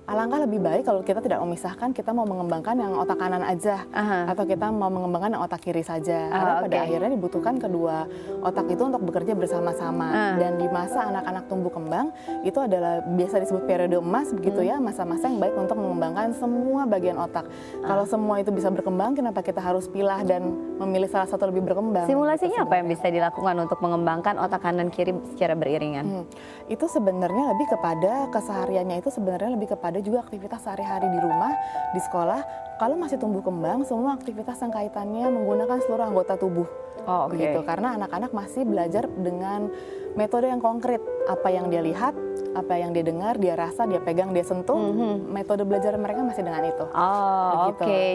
Speaker 5: alangkah lebih baik kalau kita tidak memisahkan, kita mau mengembangkan yang otak kanan aja atau kita mau mengembangkan yang otak kiri saja. Karena pada akhirnya dibutuhkan kedua otak itu untuk bekerja bersama-sama. Dan di masa anak-anak tumbuh kembang itu adalah biasa disebut periode emas begitu ya, masa-masa yang baik untuk mengembangkan semua bagian otak. Kalau semua itu bisa berkembang, kenapa kita harus pilah dan memilih salah satu lebih berkembang?
Speaker 1: Simulasinya apa yang bisa dilakukan untuk mengembangkan otak kanan kiri secara beriringan?
Speaker 5: Itu sebenarnya lebih kepada kesehariannya, itu sebenarnya lebih kepada juga aktivitas sehari-hari di rumah, di sekolah. Kalau masih tumbuh kembang, semua aktivitas yang kaitannya menggunakan seluruh anggota tubuh. Gitu. Karena anak-anak masih belajar dengan metode yang konkret. Apa yang dia lihat, apa yang dia dengar, dia rasa, dia pegang, dia sentuh. Metode belajar mereka masih dengan itu.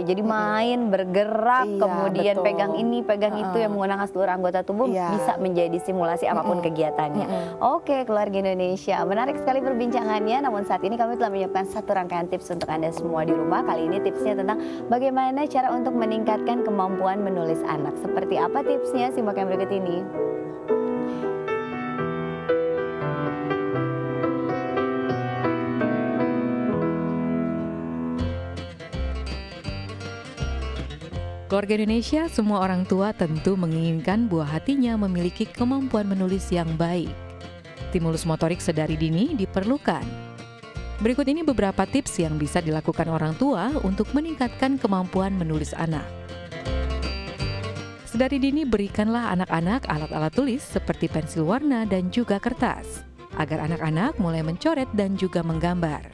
Speaker 1: Jadi main, bergerak, kemudian pegang ini, pegang itu yang menggunakan seluruh anggota tubuh bisa menjadi simulasi apapun kegiatannya. Keluarga Indonesia, menarik sekali perbincangannya. Namun saat ini kami telah menyiapkan satu rangkaian tips untuk Anda semua di rumah. Kali ini tipsnya tentang bagaimana cara untuk meningkatkan kemampuan menulis anak. Seperti apa tipsnya? Simak yang berikut ini.
Speaker 8: Keluarga Indonesia, semua orang tua tentu menginginkan buah hatinya memiliki kemampuan menulis yang baik. Stimulus motorik sedari dini diperlukan. Berikut ini beberapa tips yang bisa dilakukan orang tua untuk meningkatkan kemampuan menulis anak. Sedari dini berikanlah anak-anak alat-alat tulis seperti pensil warna dan juga kertas, agar anak-anak mulai mencoret dan juga menggambar.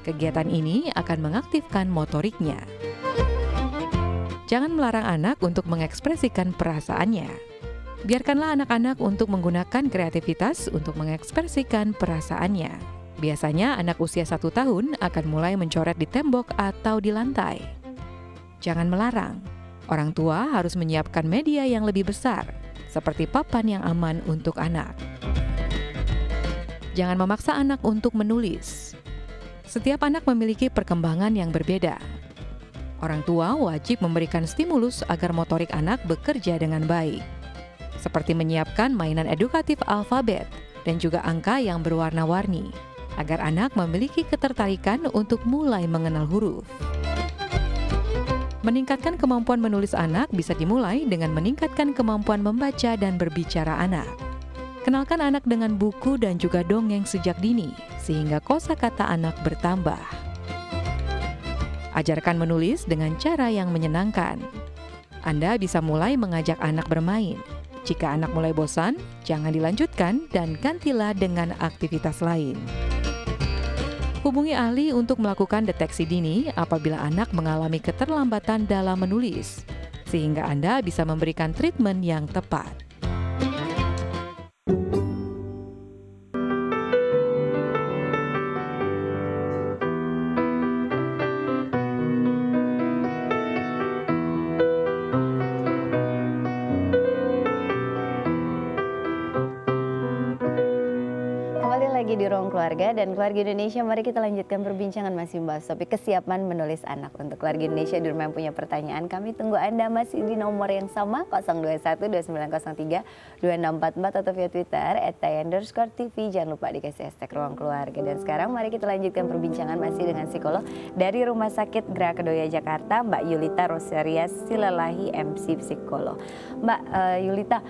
Speaker 8: Kegiatan ini akan mengaktifkan motoriknya. Jangan melarang anak untuk mengekspresikan perasaannya. Biarkanlah anak-anak untuk menggunakan kreativitas untuk mengekspresikan perasaannya. Biasanya anak usia 1 tahun akan mulai mencoret di tembok atau di lantai. Jangan melarang. Orang tua harus menyiapkan media yang lebih besar, seperti papan yang aman untuk anak. Jangan memaksa anak untuk menulis. Setiap anak memiliki perkembangan yang berbeda. Orang tua wajib memberikan stimulus agar motorik anak bekerja dengan baik, seperti menyiapkan mainan edukatif alfabet dan juga angka yang berwarna-warni, agar anak memiliki ketertarikan untuk mulai mengenal huruf. Meningkatkan kemampuan menulis anak bisa dimulai dengan meningkatkan kemampuan membaca dan berbicara anak. Kenalkan anak dengan buku dan juga dongeng sejak dini, sehingga kosakata anak bertambah. Ajarkan menulis dengan cara yang menyenangkan. Anda bisa mulai mengajak anak bermain. Jika anak mulai bosan, jangan dilanjutkan dan gantilah dengan aktivitas lain. Hubungi ahli untuk melakukan deteksi dini apabila anak mengalami keterlambatan dalam menulis, sehingga Anda bisa memberikan treatment yang tepat.
Speaker 1: Lagi di Ruang Keluarga dan Keluarga Indonesia, mari kita lanjutkan perbincangan masih membahas topik kesiapan menulis anak. Untuk Keluarga Indonesia di rumah yang punya pertanyaan, kami tunggu Anda masih di nomor yang sama 02129032644 atau via Twitter @tay_tv. Jangan lupa dikasih hashtag Ruang Keluarga. Dan sekarang mari kita lanjutkan perbincangan masih dengan psikolog dari Rumah Sakit Gera Kedoya Jakarta, Mbak Yulita Rosaria Silalahi, MC Psikolog. Mbak Yulita,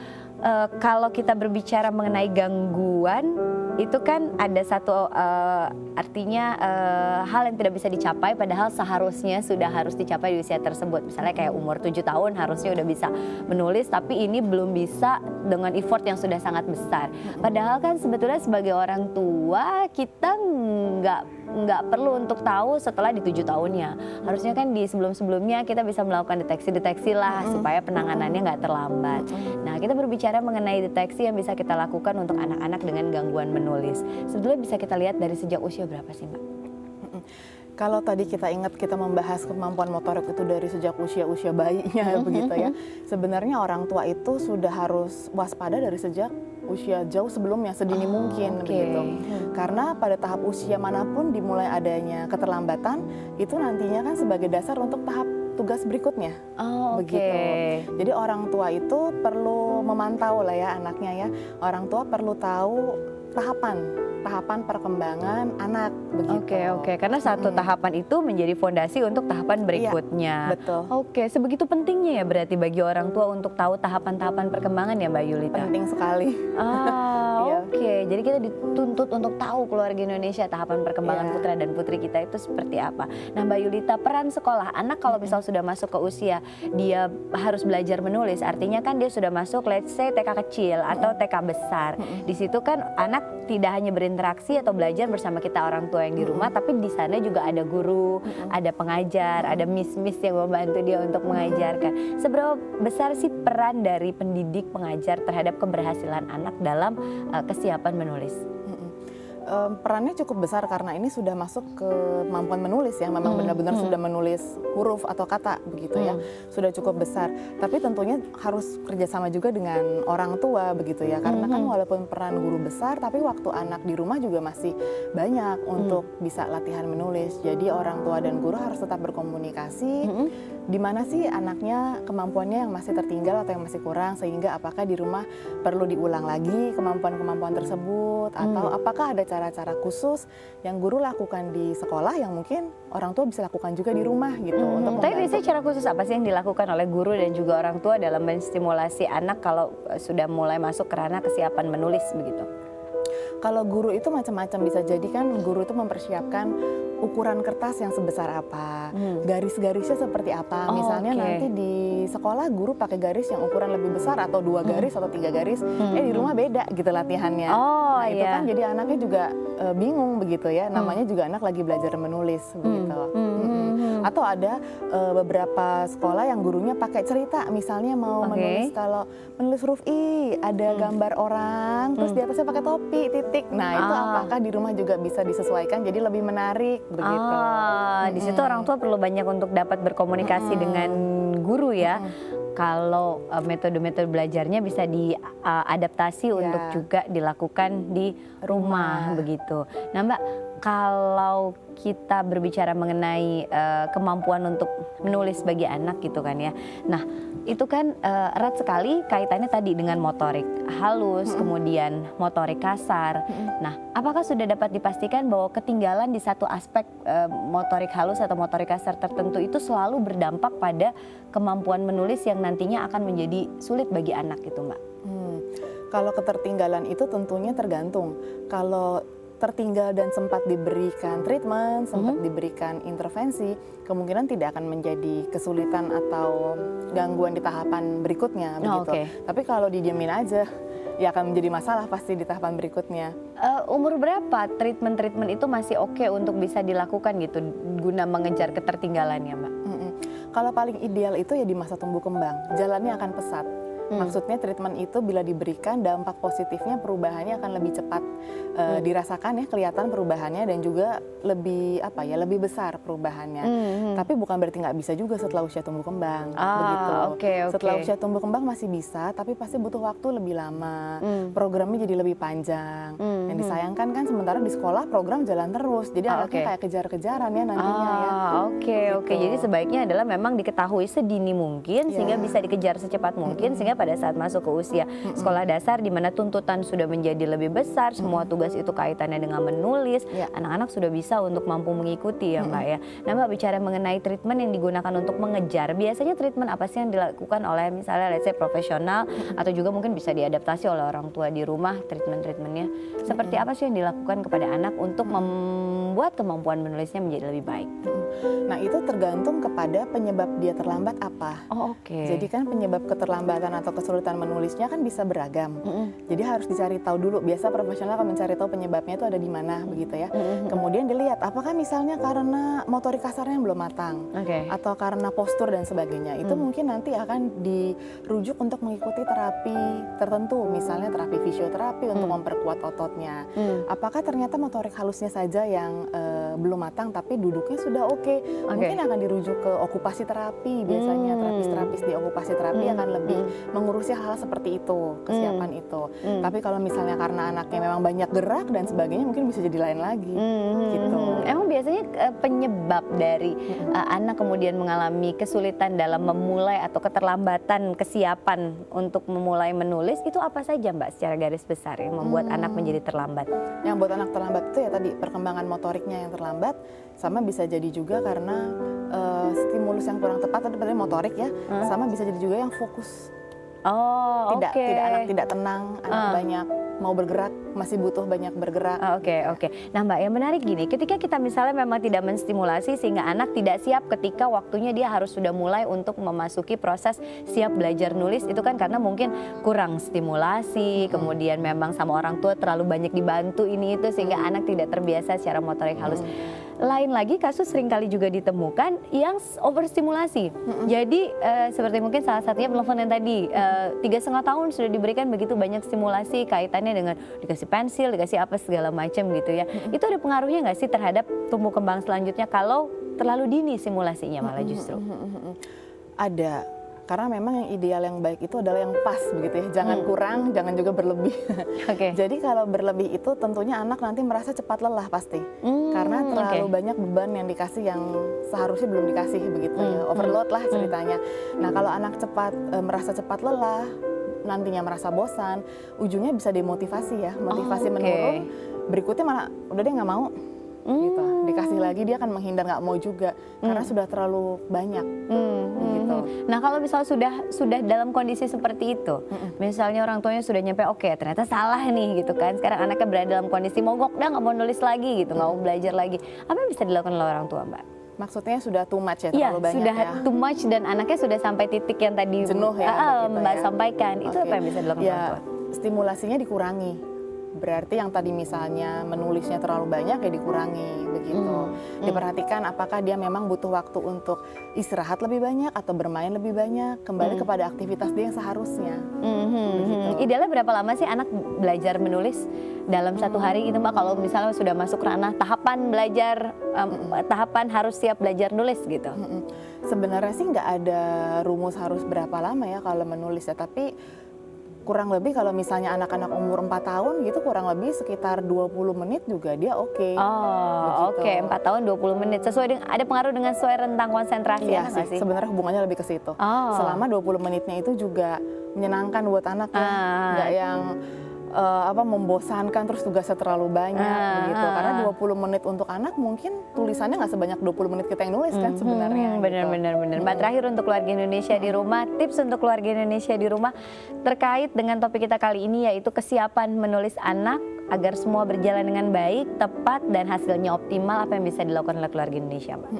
Speaker 1: kalau kita berbicara mengenai gangguan, itu kan ada satu artinya hal yang tidak bisa dicapai padahal seharusnya sudah harus dicapai di usia tersebut. Misalnya kayak umur 7 tahun harusnya udah bisa menulis, tapi ini belum bisa dengan effort yang sudah sangat besar. Padahal kan sebetulnya sebagai orang tua kita nggak perlu untuk tahu setelah di 7 tahunnya. Harusnya kan di sebelum-sebelumnya kita bisa melakukan deteksi lah supaya penanganannya nggak terlambat. Nah, kita berbicara mengenai deteksi yang bisa kita lakukan untuk anak-anak dengan gangguan menulis. Sebetulnya bisa kita lihat dari sejak usia berapa sih, Mbak?
Speaker 5: Kalau tadi kita ingat kita membahas kemampuan motorik itu dari sejak usia bayinya begitu ya. Sebenarnya orang tua itu sudah harus waspada dari sejak usia jauh sebelumnya, sedini mungkin begitu. Karena pada tahap usia manapun dimulai adanya keterlambatan, itu nantinya kan sebagai dasar untuk tahap tugas berikutnya. Begitu. Jadi orang tua itu perlu memantau lah ya anaknya ya. Orang tua perlu tahu tahapan perkembangan anak begitu.
Speaker 1: Oke, karena satu tahapan itu menjadi fondasi untuk tahapan berikutnya.
Speaker 5: Iya, betul.
Speaker 1: Oke, sebegitu pentingnya ya berarti bagi orang tua untuk tahu tahapan-tahapan perkembangan ya, Mbak Yulita.
Speaker 5: Penting sekali.
Speaker 1: Oke. Jadi kita dituntut untuk tahu keluarga Indonesia tahapan perkembangan putra dan putri kita itu seperti apa. Nah, Mbak Yulita, peran sekolah anak kalau misal sudah masuk ke usia dia harus belajar menulis, artinya kan dia sudah masuk let's say TK kecil atau TK besar. Di situ kan anak tidak hanya berinteraksi atau belajar bersama kita orang tua yang di rumah, tapi di sana juga ada guru, ada pengajar, ada miss-miss yang membantu dia untuk mengajarkan. Seberapa besar sih peran dari pendidik pengajar terhadap keberhasilan anak dalam kesiapan menulis?
Speaker 5: Perannya cukup besar karena ini sudah masuk ke kemampuan menulis yang memang benar-benar sudah menulis huruf atau kata begitu ya, sudah cukup besar. Tapi tentunya harus kerjasama juga dengan orang tua begitu ya, karena kan walaupun peran guru besar, tapi waktu anak di rumah juga masih banyak untuk bisa latihan menulis. Jadi orang tua dan guru harus tetap berkomunikasi. Di mana sih anaknya kemampuannya yang masih tertinggal atau yang masih kurang, sehingga apakah di rumah perlu diulang lagi kemampuan-kemampuan tersebut, atau apakah ada cara-cara khusus yang guru lakukan di sekolah yang mungkin orang tua bisa lakukan juga di rumah gitu.
Speaker 1: Tapi biasanya cara khusus apa sih yang dilakukan oleh guru dan juga orang tua dalam menstimulasi anak kalau sudah mulai masuk ke ranah kesiapan menulis begitu?
Speaker 5: Kalau guru itu macam-macam, bisa jadi kan guru itu mempersiapkan ukuran kertas yang sebesar apa, garis-garisnya seperti apa. Misalnya nanti di sekolah guru pakai garis yang ukuran lebih besar atau 2 garis atau 3 garis, di rumah beda gitu latihannya. Nah itu kan jadi anaknya juga bingung begitu ya, namanya juga anak lagi belajar menulis begitu. Atau ada beberapa sekolah yang gurunya pakai cerita, misalnya mau menulis, kalau menulis huruf I ada gambar orang, terus di atasnya pakai topi, titik. Nah itu apakah di rumah juga bisa disesuaikan jadi lebih menarik begitu.
Speaker 1: Di situ orang tua perlu banyak untuk dapat berkomunikasi dengan guru ya. Kalau metode-metode belajarnya bisa diadaptasi untuk juga dilakukan di rumah begitu. Nah Mbak, kalau kita berbicara mengenai kemampuan untuk menulis bagi anak gitu kan ya. Nah itu kan erat sekali kaitannya tadi dengan motorik halus, kemudian motorik kasar. Nah apakah sudah dapat dipastikan bahwa ketinggalan di satu aspek motorik halus atau motorik kasar tertentu itu selalu berdampak pada kemampuan menulis yang nantinya akan menjadi sulit bagi anak gitu Mbak?
Speaker 5: Kalau ketertinggalan itu tentunya tergantung. Kalau tertinggal dan sempat diberikan treatment, sempat diberikan intervensi, kemungkinan tidak akan menjadi kesulitan atau gangguan di tahapan berikutnya begitu. Tapi kalau didiemin aja, ya akan menjadi masalah pasti di tahapan berikutnya.
Speaker 1: Umur berapa treatment itu masih oke untuk bisa dilakukan gitu guna mengejar ketertinggalannya, Mbak?
Speaker 5: Kalau paling ideal itu ya di masa tumbuh kembang, jalannya akan pesat. Maksudnya treatment itu bila diberikan dampak positifnya perubahannya akan lebih cepat dirasakan ya, kelihatan perubahannya dan juga lebih lebih besar perubahannya. Tapi bukan berarti nggak bisa juga setelah usia tumbuh kembang begitu. Setelah usia tumbuh kembang masih bisa, tapi pasti butuh waktu lebih lama. Programnya jadi lebih panjang. Yang disayangkan kan sementara di sekolah program jalan terus, jadi anaknya kayak kejar-kejaran ya nantinya ya.
Speaker 1: Oke. Jadi sebaiknya adalah memang diketahui sedini mungkin sehingga bisa dikejar secepat mungkin sehingga pada saat masuk ke usia sekolah dasar di mana tuntutan sudah menjadi lebih besar, semua tugas itu kaitannya dengan menulis, anak-anak sudah bisa untuk mampu mengikuti ya Mbak ya. Nah Mbak, bicara mengenai treatment yang digunakan untuk mengejar, biasanya treatment apa sih yang dilakukan oleh misalnya let's say profesional atau juga mungkin bisa diadaptasi oleh orang tua di rumah treatmentnya? Seperti apa sih yang dilakukan kepada anak untuk membuat kemampuan menulisnya menjadi lebih baik?
Speaker 5: Nah itu tergantung kepada penyebab dia terlambat apa. Jadi kan penyebab keterlambatan atau kesulitan menulisnya kan bisa beragam. Jadi harus dicari tahu dulu. Biasa profesional akan mencari tahu penyebabnya itu ada di mana begitu ya. Kemudian dilihat apakah misalnya karena motorik kasarnya yang belum matang atau karena postur dan sebagainya. Itu mungkin nanti akan dirujuk untuk mengikuti terapi tertentu, misalnya terapi fisioterapi untuk memperkuat ototnya. Apakah ternyata motorik halusnya saja yang belum matang tapi duduknya sudah oke. Mungkin akan dirujuk ke okupasi terapi. Biasanya terapis-terapis di okupasi terapi akan lebih mengurusi hal seperti itu, kesiapan itu. Tapi kalau misalnya karena anaknya memang banyak gerak dan sebagainya mungkin bisa jadi lain lagi gitu.
Speaker 1: Emang biasanya penyebab dari anak kemudian mengalami kesulitan dalam memulai atau keterlambatan kesiapan untuk memulai menulis itu apa saja Mbak secara garis besar yang membuat anak menjadi terlambat?
Speaker 5: Yang buat anak terlambat itu ya tadi perkembangan motoriknya yang terlambat, sama bisa jadi juga karena stimulus yang kurang tepat, tadi motorik ya, sama bisa jadi juga yang fokus. Anak tidak tenang, anak banyak mau bergerak, masih butuh banyak bergerak.
Speaker 1: Oke. Nah Mbak, yang menarik gini, ketika kita misalnya memang tidak menstimulasi sehingga anak tidak siap ketika waktunya dia harus sudah mulai untuk memasuki proses siap belajar nulis, itu kan karena mungkin kurang stimulasi, kemudian memang sama orang tua terlalu banyak dibantu ini itu sehingga anak tidak terbiasa secara motorik halus. Lain lagi kasus seringkali juga ditemukan yang overstimulasi. Jadi seperti mungkin salah satunya telepon yang tadi 3,5 tahun sudah diberikan begitu banyak stimulasi kaitannya dengan dikasih pensil, dikasih apa segala macam gitu ya. Itu ada pengaruhnya nggak sih terhadap tumbuh kembang selanjutnya kalau terlalu dini simulasinya malah justru?
Speaker 5: Ada. Karena memang yang ideal yang baik itu adalah yang pas begitu ya, jangan kurang, jangan juga berlebih. Jadi kalau berlebih itu tentunya anak nanti merasa cepat lelah pasti, karena terlalu banyak beban yang dikasih yang seharusnya belum dikasih begitu ya, overload lah ceritanya. Nah kalau anak merasa cepat lelah, nantinya merasa bosan, ujungnya bisa demotivasi ya, motivasi menurun, berikutnya malah udah deh nggak mau. Gitu. Dikasih lagi dia akan menghindar, nggak mau juga karena sudah terlalu banyak gitu.
Speaker 1: Nah kalau misalnya sudah dalam kondisi seperti itu, misalnya orang tuanya sudah nyampe ternyata salah nih gitu kan, sekarang anaknya berada dalam kondisi mogok, dah nggak mau nulis lagi gitu, nggak mau belajar lagi, apa yang bisa dilakukan oleh orang tua Mbak?
Speaker 5: Maksudnya sudah too much ya, terlalu banyak
Speaker 1: sudah
Speaker 5: ya?
Speaker 1: Too much dan anaknya sudah sampai titik yang tadi
Speaker 5: jenuh ya,
Speaker 1: Mbak sampaikan, itu apa yang bisa dilakukan orang tua?
Speaker 5: Stimulasinya dikurangi. Berarti yang tadi misalnya menulisnya terlalu banyak ya dikurangi begitu. Diperhatikan apakah dia memang butuh waktu untuk istirahat lebih banyak atau bermain lebih banyak, kembali kepada aktivitas dia yang seharusnya.
Speaker 1: Idealnya berapa lama sih anak belajar menulis dalam satu hari gitu Mbak, kalau misalnya sudah masuk ranah tahapan belajar, tahapan harus siap belajar nulis gitu?
Speaker 5: Sebenarnya sih nggak ada rumus harus berapa lama ya kalau menulis ya, tapi kurang lebih kalau misalnya anak-anak umur 4 tahun gitu kurang lebih sekitar 20 menit juga dia oke.
Speaker 1: 4 tahun 20 menit. Sesuai dengan, ada pengaruh dengan sesuai rentang konsentrasi
Speaker 5: iya
Speaker 1: anak sih?
Speaker 5: Sebenarnya hubungannya lebih ke situ. Selama 20 menitnya itu juga menyenangkan buat anak ya. Nggak yang membosankan terus tugasnya terlalu banyak begitu. Karena 20 menit untuk anak mungkin tulisannya nggak sebanyak 20 menit kita yang nulis kan sebenarnya.
Speaker 1: Benar. Mbak, terakhir untuk keluarga Indonesia di rumah, tips untuk keluarga Indonesia di rumah terkait dengan topik kita kali ini yaitu kesiapan menulis anak agar semua berjalan dengan baik, tepat, dan hasilnya optimal, apa yang bisa dilakukan oleh keluarga Indonesia, Mbak?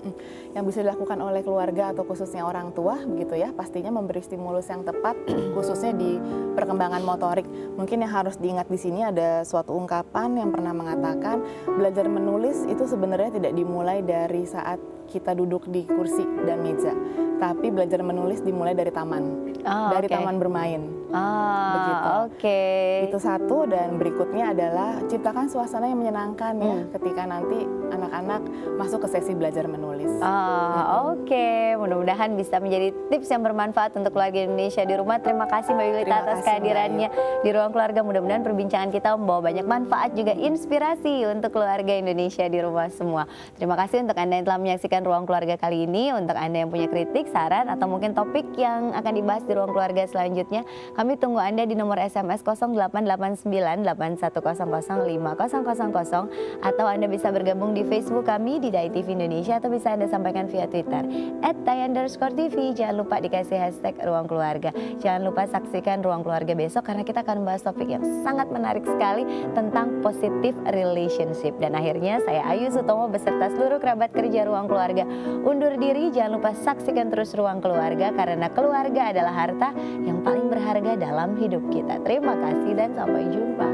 Speaker 5: Yang bisa dilakukan oleh keluarga atau khususnya orang tua begitu ya, pastinya memberi stimulus yang tepat khususnya di perkembangan motorik. Mungkin yang harus diingat di sini ada suatu ungkapan yang pernah mengatakan belajar menulis itu sebenarnya tidak dimulai dari saat kita duduk di kursi dan meja, tapi belajar menulis dimulai dari taman, dari taman bermain. Begitu.
Speaker 1: Oke.
Speaker 5: Itu satu, dan berikutnya adalah ciptakan suasana yang menyenangkan ya ketika nanti anak-anak masuk ke sesi belajar menulis.
Speaker 1: Oke. Mudah-mudahan bisa menjadi tips yang bermanfaat untuk keluarga Indonesia di rumah. Terima kasih Mbak Yulita
Speaker 5: Terima
Speaker 1: atas
Speaker 5: kasih,
Speaker 1: kehadirannya di Ruang Keluarga. Mudah-mudahan perbincangan kita membawa banyak manfaat juga inspirasi untuk keluarga Indonesia di rumah semua. Terima kasih untuk Anda yang telah menyaksikan Ruang Keluarga kali ini. Untuk Anda yang punya kritik, saran, atau mungkin topik yang akan dibahas di Ruang Keluarga selanjutnya, kami tunggu Anda di nomor SMS 088981005000, atau Anda bisa bergabung di Facebook kami di Dai TV Indonesia, atau bisa Anda sampaikan via Twitter @dai_tv. Jangan lupa dikasih hashtag Ruang Keluarga. Jangan lupa saksikan Ruang Keluarga besok karena kita akan membahas topik yang sangat menarik sekali tentang positive relationship. Dan akhirnya saya Ayu Sutomo beserta seluruh kerabat kerja Ruang Keluarga undur diri. Jangan lupa saksikan terus Ruang Keluarga karena keluarga adalah harta yang paling berharga dalam hidup kita. Terima kasih dan sampai jumpa.